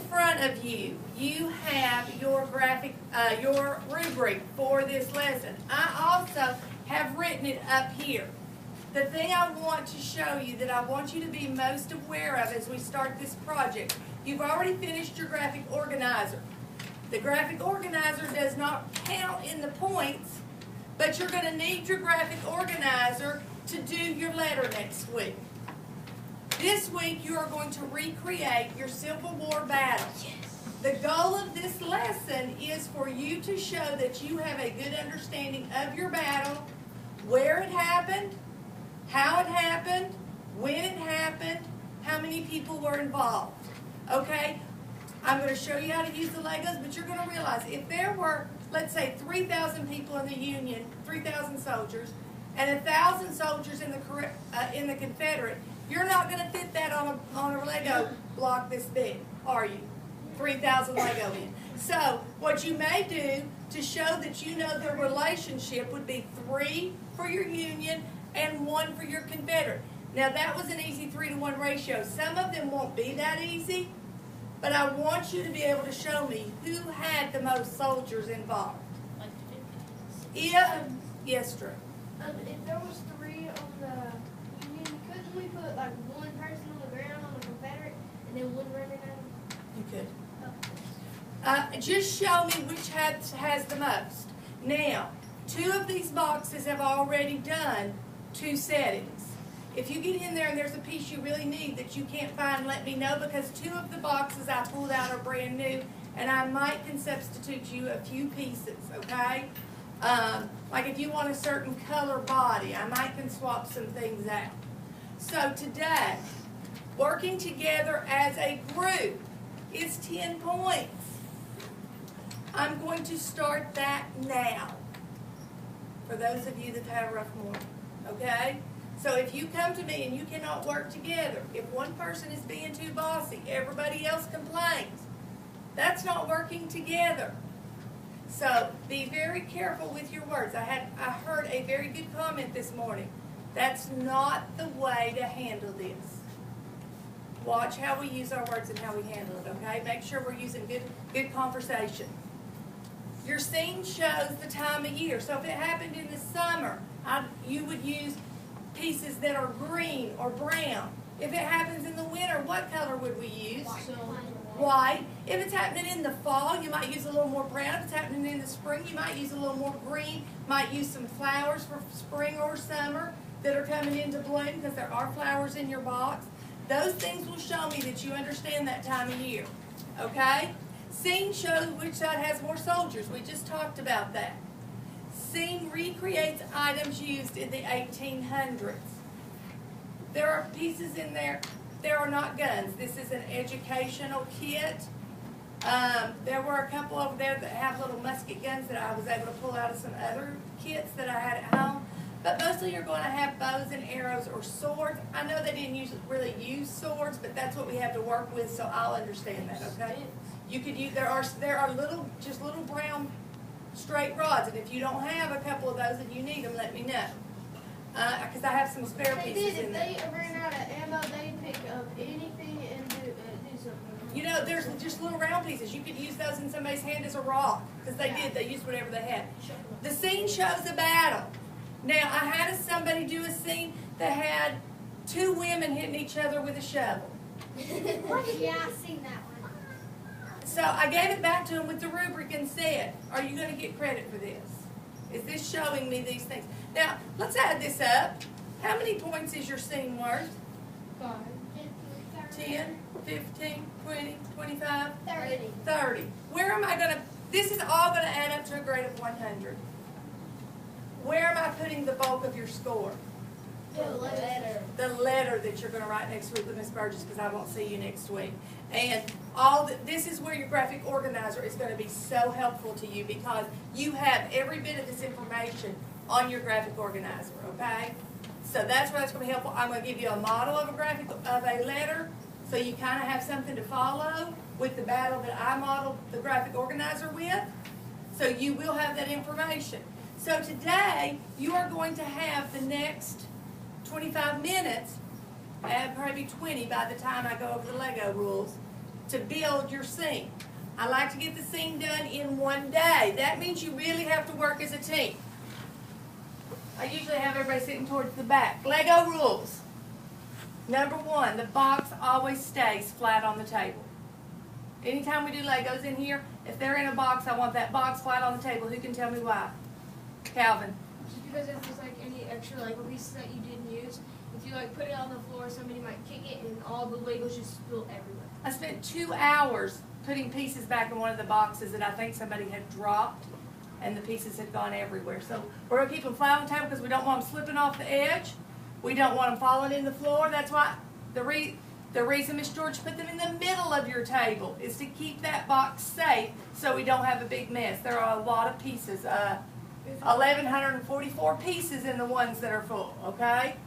front of you, you have your graphic, your rubric for this lesson. I also have written it up here. The thing I want to show you that I want you to be most aware of as we start this project, you've already finished your graphic organizer. The graphic organizer does not count in the points, but you're going to need your graphic organizer to do your letter next week. This week you are going to recreate your Civil War battle. The goal of this lesson is for you to show that you have a good understanding of your battle, where it happened, how it happened, when it happened, how many people were involved. Okay? I'm going to show you how to use the Legos, but you're going to realize if there were, let's say, 3,000 people in the Union, 3,000 soldiers, and 1,000 soldiers in the Confederate, you're not going to fit that on a Lego block this big, are you? 3,000 Lego in. So what you may do to show that you know the relationship would be 3 for your Union and 1 for your Confederate. Now that was an easy 3-to-1 ratio. Some of them won't be that easy, but I want you to be able to show me who had the most soldiers involved. Like Yes, Drew. If there was 3 on the Union, couldn't we put like 1 person on the ground on the Confederate and then 1 running out? You could. Just show me which has the most. Now, 2 of these boxes have already done 2 settings. If you get in there and there's a piece you really need that you can't find, let me know, because 2 of the boxes I pulled out are brand new, and I might can substitute you a few pieces, okay? Like if you want a certain color body, I might can swap some things out. So today, working together as a group is 10 points. I'm going to start that now, for those of you that had a rough morning, okay? So if you come to me and you cannot work together, if one person is being too bossy, everybody else complains, that's not working together. So be very careful with your words. I heard a very good comment this morning. That's not the way to handle this. Watch how we use our words and how we handle it, okay? Make sure we're using good conversation. Your scene shows the time of year. So if it happened in the summer, you would use pieces that are green or brown. If it happens in the winter, what color would we use? White. If it's happening in the fall, you might use a little more brown. If it's happening in the spring, you might use a little more green. Might use some flowers for spring or summer that are coming into bloom, because there are flowers in your box. Those things will show me that you understand that time of year. Okay? Scene shows which side has more soldiers. We just talked about that. Scene recreates items used in the 1800s. There are pieces in there. There are not guns. This is an educational kit. There were a couple over there that have little musket guns that I was able to pull out of some other kits that I had at home. But mostly you're going to have bows and arrows or swords. I know they didn't really use swords, but that's what we have to work with, so I'll understand that, okay? You could use, there are just little brown straight rods, and if you don't have a couple of those and you need them, let me know. Because I have some spare pieces in there. If they ran out of ammo, they'd pick up anything and do something. You know, there's just little round pieces. You could use those in somebody's hand as a rock, because they did. They used whatever they had. The scene shows a battle. Now, I had somebody do a scene that had 2 women hitting each other with a shovel. Yeah, I've seen that one. So I gave it back to him with the rubric and said, are you going to get credit for this? Is this showing me these things? Now, let's add this up. How many points is your scene worth? 5, 10, 15, 20, 25, 30. 30. Where am I going to, this is all going to add up to a grade of 100. Where am I putting the bulk of your score? The letter. The letter that you're going to write next week with Miss Burgess, because I won't see you next week. And this is where your graphic organizer is going to be so helpful to you, because you have every bit of this information on your graphic organizer, okay? So that's where that's going to be helpful. I'm going to give you a model of a letter, so you kind of have something to follow with the battle that I modeled the graphic organizer with. So you will have that information. So today, you are going to have the next 25 minutes, probably 20 by the time I go over the Lego rules, to build your scene. I like to get the scene done in one day. That means you really have to work as a team. I usually have everybody sitting towards the back. Lego rules. Number one, the box always stays flat on the table. Anytime we do Legos in here, if they're in a box, I want that box flat on the table. Who can tell me why? Calvin. Just because if there's like any extra Lego pieces that you didn't use, if you like put it on the floor, somebody might kick it and all the Legos just spill everywhere. I spent 2 hours putting pieces back in one of the boxes that I think somebody had dropped, and the pieces had gone everywhere. So we're going to keep them flat on the table because we don't want them slipping off the edge. We don't want them falling in the floor. That's why the reason Miss George put them in the middle of your table is to keep that box safe so we don't have a big mess. There are a lot of pieces, 1,144 pieces in the ones that are full, okay?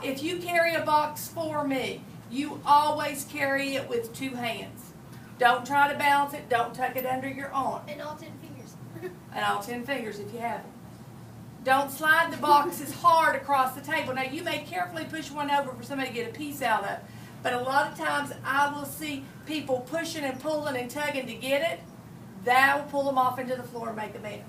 If you carry a box for me, you always carry it with 2 hands. Don't try to balance it. Don't tuck it under your arm. And all 10 fingers. And all 10 fingers if you have it. Don't slide the boxes hard across the table. Now, you may carefully push one over for somebody to get a piece out of, but a lot of times I will see people pushing and pulling and tugging to get it. That will pull them off into the floor and make a mess.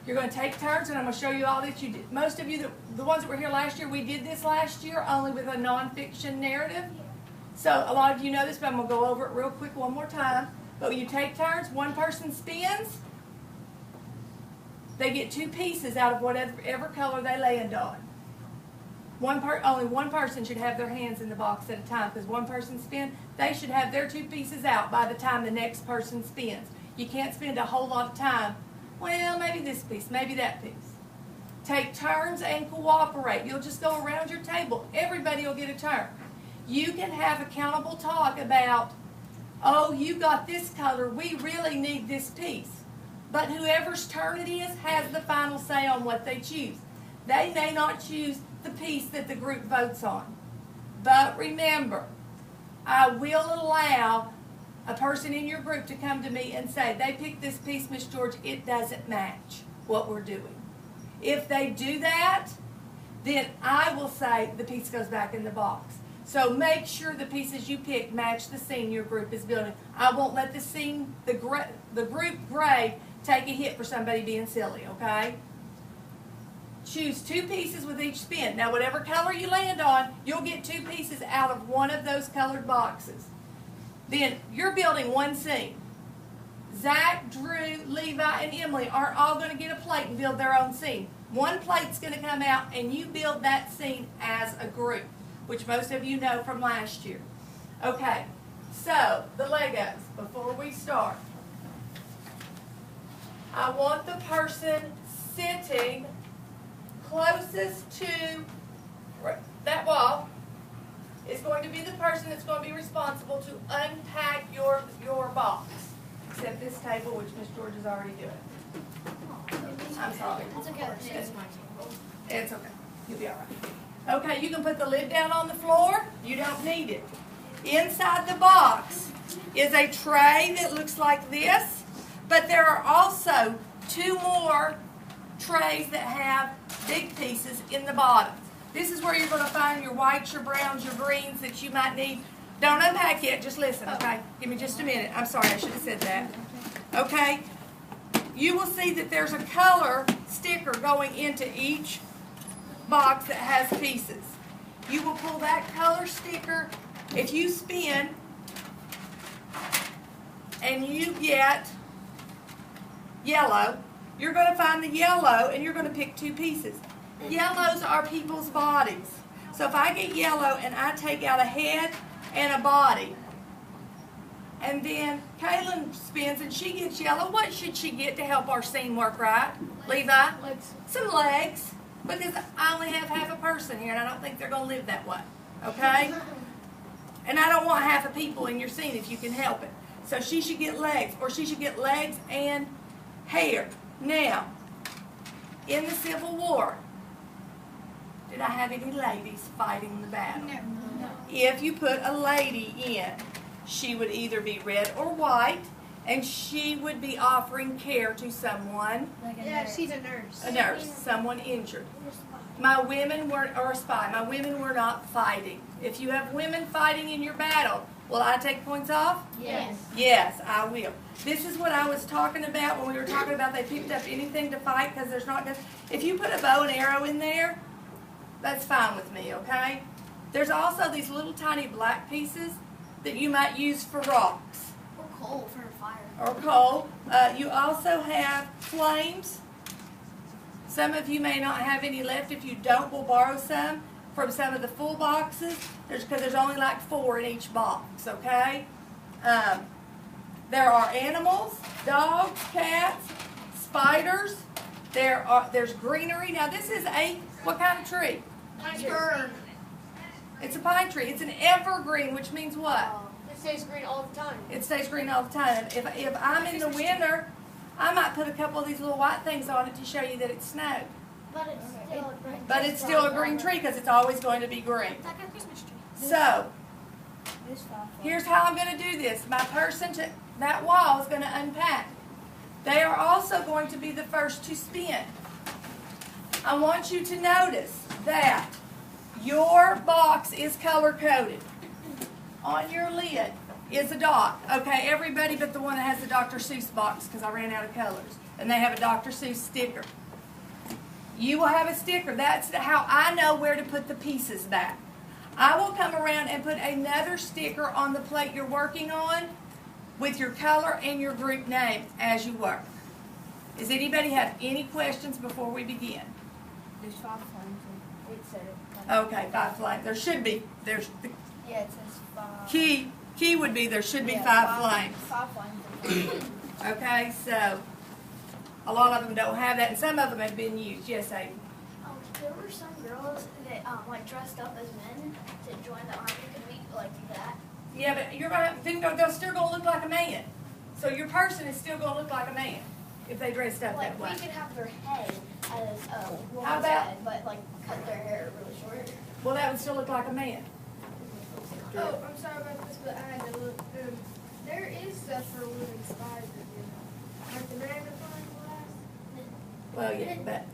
You're going to take turns, and I'm going to show you all that you did. Most of you, the ones that were here last year, we did this last year only with a nonfiction narrative. So a lot of you know this, but I'm going to go over it real quick one more time. But when you take turns, one person spins. They get 2 pieces out of whatever color they land on. Only one person should have their hands in the box at a time, because one person spins, they should have their 2 pieces out by the time the next person spins. You can't spend a whole lot of time. Well, maybe this piece, maybe that piece. Take turns and cooperate. You'll just go around your table. Everybody will get a turn. You can have accountable talk about, oh, you got this color, we really need this piece. But whoever's turn it is has the final say on what they choose. They may not choose the piece that the group votes on. But remember, I will allow a person in your group to come to me and say, they picked this piece, Miss George, it doesn't match what we're doing. If they do that, then I will say the piece goes back in the box. So make sure the pieces you pick match the scene your group is building. I won't let the scene, the group grade, take a hit for somebody being silly, okay? Choose 2 pieces with each spin. Now, whatever color you land on, you'll get 2 pieces out of one of those colored boxes. Then you're building one scene. Zach, Drew, Levi, and Emily are all going to get a plate and build their own scene. One plate's going to come out, and you build that scene as a group, which most of you know from last year. Okay, so the Legos, before we start, I want the person sitting closest to that wall is going to be the person that's going to be responsible to unpack your box. Except this table, which Miss George is already doing. I'm sorry. It's okay. It's my table. It's okay. You'll be all right. Okay, you can put the lid down on the floor. You don't need it. Inside the box is a tray that looks like this, but there are also 2 more trays that have big pieces in the bottom. This is where you're going to find your whites, your browns, your greens that you might need. Don't unpack yet. Just listen, okay? Give me just a minute. I'm sorry. I should have said that. Okay? You will see that there's a color sticker going into each box that has pieces. You will pull that color sticker. If you spin and you get yellow, you're going to find the yellow and you're going to pick 2 pieces. Yellows are people's bodies. So if I get yellow and I take out a head and a body, and then Kaylin spins and she gets yellow, what should she get to help our scene work right? Levi? Legs. Some legs, because I only have half a person here and I don't think they're going to live that way. Okay? And I don't want half a people in your scene if you can help it. So she should get legs, or she should get legs and hair. Now, in the Civil War, did I have any ladies fighting the battle? No. If you put a lady in, she would either be red or white. and she would be offering care to someone, Yeah, she's a nurse. a nurse, someone injured. My women were, or a spy, my women were not fighting. If you have women fighting in your battle, will I take points off? Yes. Yes, I will. This is what I was talking about when we were talking about they picked up anything to fight, because there's not gonna, if you put a bow and arrow in there, that's fine with me, okay? There's also these little tiny black pieces that you might use for rocks Or coal for a fire. or coal. You also have flames. Some of you may not have any left. If you don't, we'll borrow some from some of the full boxes. Because there's only like 4 in each box, okay? There are animals, dogs, cats, spiders. There's greenery. Now this is what kind of tree? Fern. It's a pine tree. It's an evergreen, which means what? It stays green all the time. It stays green all the time. If I'm in the winter, I might put a couple of these little white things on it to show you that it snowed. But it's still a green. But it's still a green tree because it's always going to be green. It's like a Christmas tree. So, here's how I'm going to do this. My person to that wall is going to unpack. They are also going to be the first to spin. I want you to notice that your box is color-coded. On your lid is a dot. Okay, everybody but the one that has the Dr. Seuss box because I ran out of colors. And they have a Dr. Seuss sticker. You will have a sticker. That's how I know where to put the pieces back. I will come around and put another sticker on the plate you're working on with your color and your group name as you work. Does anybody have any questions before we begin? There's 5 flames. It said it. Okay, 5 flames. There should be. There's the Yeah, it says 5. key would be there should be Yeah, 5 flames. 5 flames. Okay, so a lot of them don't have that, and some of them have been used. Yes, Aiden. There were some girls that like dressed up as men to join the army. Could we like do that? Yeah, but you're right. Then they're still going to look like a man. So your person is still going to look like a man if they dressed up Like that way. we could have their head as a woman's How about- head, but like cut their hair really short. Well, that would still look like a man. Oh, I'm sorry about this, but I had to look. There is stuff for women spies that do that. Like the magnifying glass. Well, yeah, but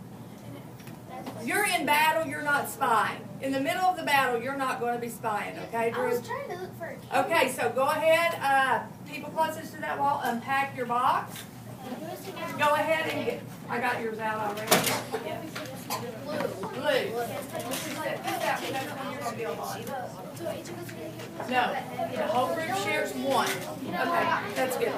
That's you're in battle. You're not spying. In the middle of the battle, you're not going to be spying. Okay, I Drew? was trying to look for a kid. Okay, so go ahead. People closest to that wall, unpack your box. Go ahead and get. I got yours out already. Yeah. Blue. This is that one. That's one you're going to build on. No, the whole group shares one. Okay, that's good.